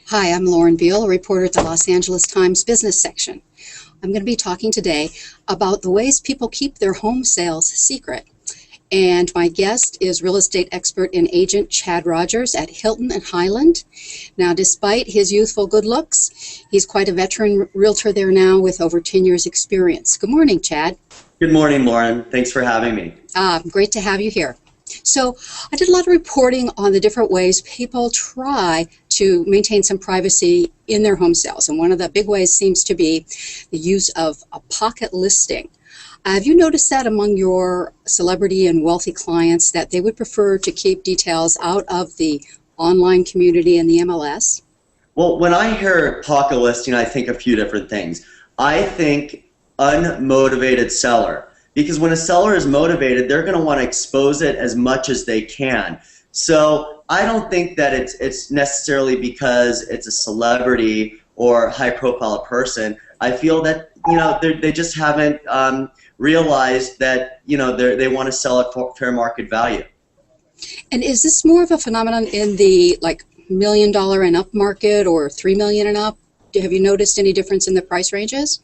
Hi, I'm Lauren Beale, a reporter at the Los Angeles Times business section. I'm going to be talking today about the ways people keep their home sales secret. And my guest is real estate expert and agent Chad Rogers at Hilton Hyland. Now, despite his youthful good looks, he's quite a veteran realtor there now with over 10 years experience. Good morning, Chad. Good morning, Lauren. Thanks for having me. Great to have you here. So I did a lot of reporting on the different ways people try to maintain some privacy in their home sales. And one of the big ways seems to be the use of a pocket listing. Have you noticed that among your celebrity and wealthy clients that they would prefer to keep details out of the online community and the MLS? Well, when I hear pocket listing, I think a few different things. I think unmotivated seller. Because when a seller is motivated, they're going to want to expose it as much as they can. So I don't think that it's necessarily because it's a celebrity or high-profile person. I feel that they just haven't realized that they want to sell at fair market value. And is this more of a phenomenon in the $1 million and up market or $3 million and up? Have you noticed any difference in the price ranges?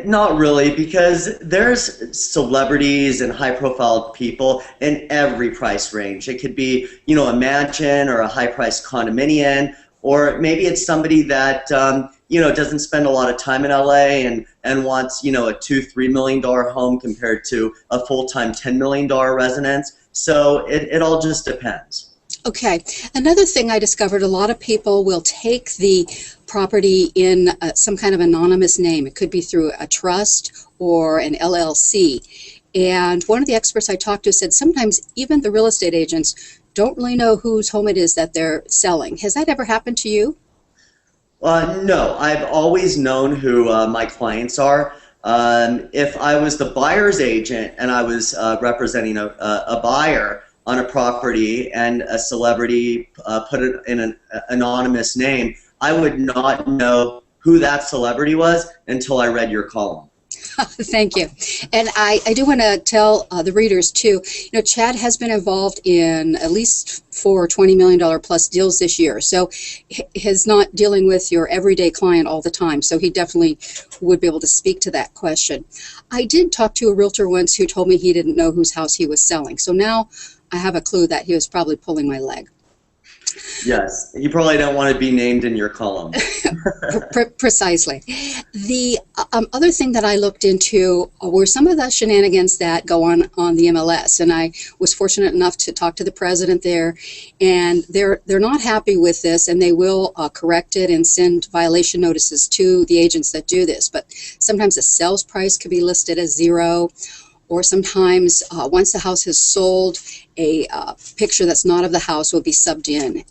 Not really, because there's celebrities and high-profile people in every price range. It could be, a mansion or a high-priced condominium, or maybe it's somebody that, doesn't spend a lot of time in LA and wants, a $2-3 million home compared to a full-time $10 million residence. So it all just depends. Okay. Another thing I discovered, a lot of people will take the property in some kind of anonymous name. It could be through a trust or an LLC. And one of the experts I talked to said sometimes even the real estate agents don't really know whose home it is that they're selling. Has that ever happened to you? No. I've always known who my clients are. If I was the buyer's agent and I was representing a buyer on a property and a celebrity put it in an anonymous name, I would not know who that celebrity was until I read your column. Thank you. And I do want to tell the readers too, Chad has been involved in at least 4 $20 million plus deals this year. So he's not dealing with your everyday client all the time. So he definitely would be able to speak to that question. I did talk to a realtor once who told me he didn't know whose house he was selling. So now I have a clue that he was probably pulling my leg. Yes, you probably don't want to be named in your column. Precisely. The other thing that I looked into were some of the shenanigans that go on the MLS, and I was fortunate enough to talk to the president there, and they're not happy with this, and they will correct it and send violation notices to the agents that do this. But sometimes the sales price could be listed as zero, or sometimes once the house is sold, a picture that's not of the house will be subbed in.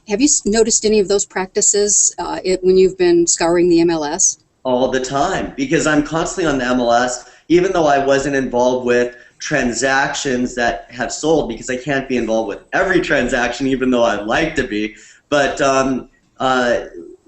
Have you noticed any of those practices when you've been scouring the MLS? All the time, because I'm constantly on the MLS, even though I wasn't involved with transactions that have sold, because I can't be involved with every transaction, even though I'd like to be. But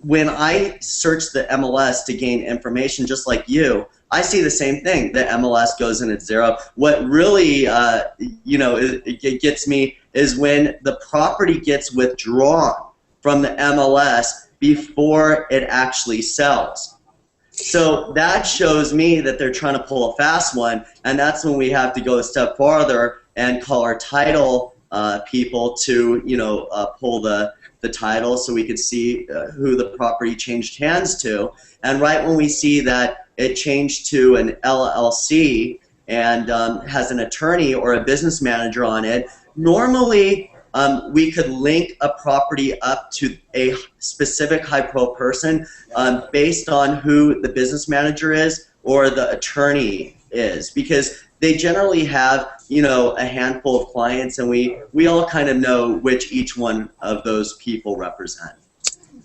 when I search the MLS to gain information, just like you, I see the same thing. The MLS goes in at zero. What really, it gets me is when the property gets withdrawn from the MLS before it actually sells. So that shows me that they're trying to pull a fast one, and that's when we have to go a step farther and call our title people to, pull the title so we could see who the property changed hands to. And right when we see that it changed to an LLC and has an attorney or a business manager on it, normally we could link a property up to a specific high-pro person based on who the business manager is or the attorney is, because they generally have a handful of clients, and we all kind of know which each one of those people represent.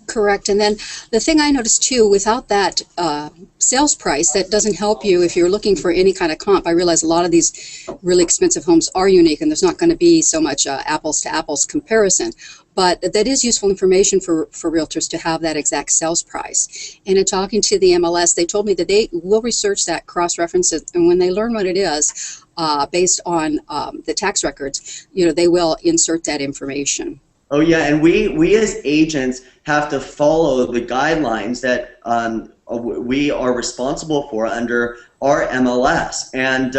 Correct. And then the thing I noticed too, without that sales price, that doesn't help you if you're looking for any kind of comp. I realize a lot of these really expensive homes are unique, and there's not going to be so much apples to apples comparison. But that is useful information for realtors to have that exact sales price. And in talking to the MLS, they told me that they will research that, cross-reference it, and when they learn what it is, based on the tax records, they will insert that information. Oh yeah, and we as agents have to follow the guidelines that we are responsible for under our MLS. And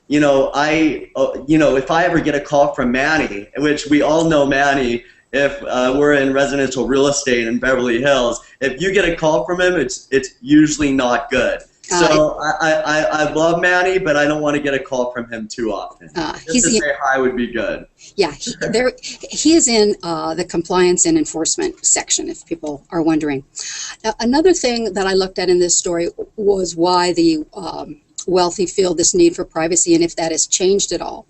if I ever get a call from Manny, which we all know Manny, if we're in residential real estate in Beverly Hills, if you get a call from him, it's usually not good. So I love Manny, but I don't want to get a call from him too often. Just to say hi would be good. Yeah, he is in the compliance and enforcement section, if people are wondering. Now, another thing that I looked at in this story was why the wealthy feel this need for privacy and if that has changed at all.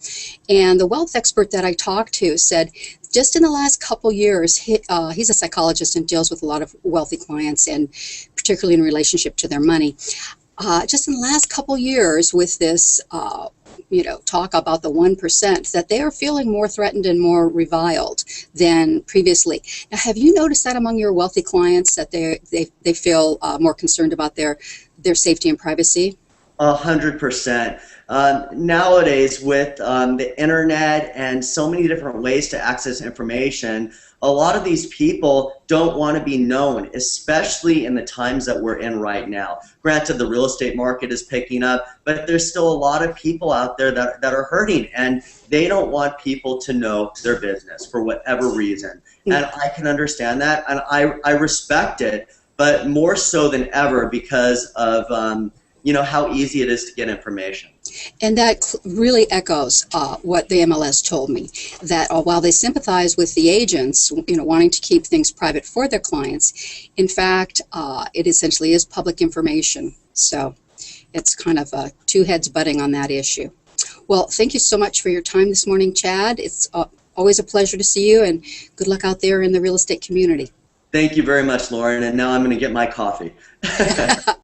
And the wealth expert that I talked to said just in the last couple years, he's a psychologist and deals with a lot of wealthy clients, and particularly in relationship to their money. Just in the last couple years with this talk about the 1%, that they are feeling more threatened and more reviled than previously. Now, have you noticed that among your wealthy clients, that they feel more concerned about their safety and privacy? 100%. Nowadays, with the internet and so many different ways to access information, a lot of these people don't want to be known, especially in the times that we're in right now. Granted, the real estate market is picking up, but there's still a lot of people out there that are hurting, and they don't want people to know their business for whatever reason. And I can understand that, and I respect it, but more so than ever because of how easy it is to get information. And that really echoes what the MLS told me, that while they sympathize with the agents, wanting to keep things private for their clients, in fact, it essentially is public information. So it's kind of two heads butting on that issue. Well, thank you so much for your time this morning, Chad. It's always a pleasure to see you, and good luck out there in the real estate community. Thank you very much, Lauren, and now I'm going to get my coffee.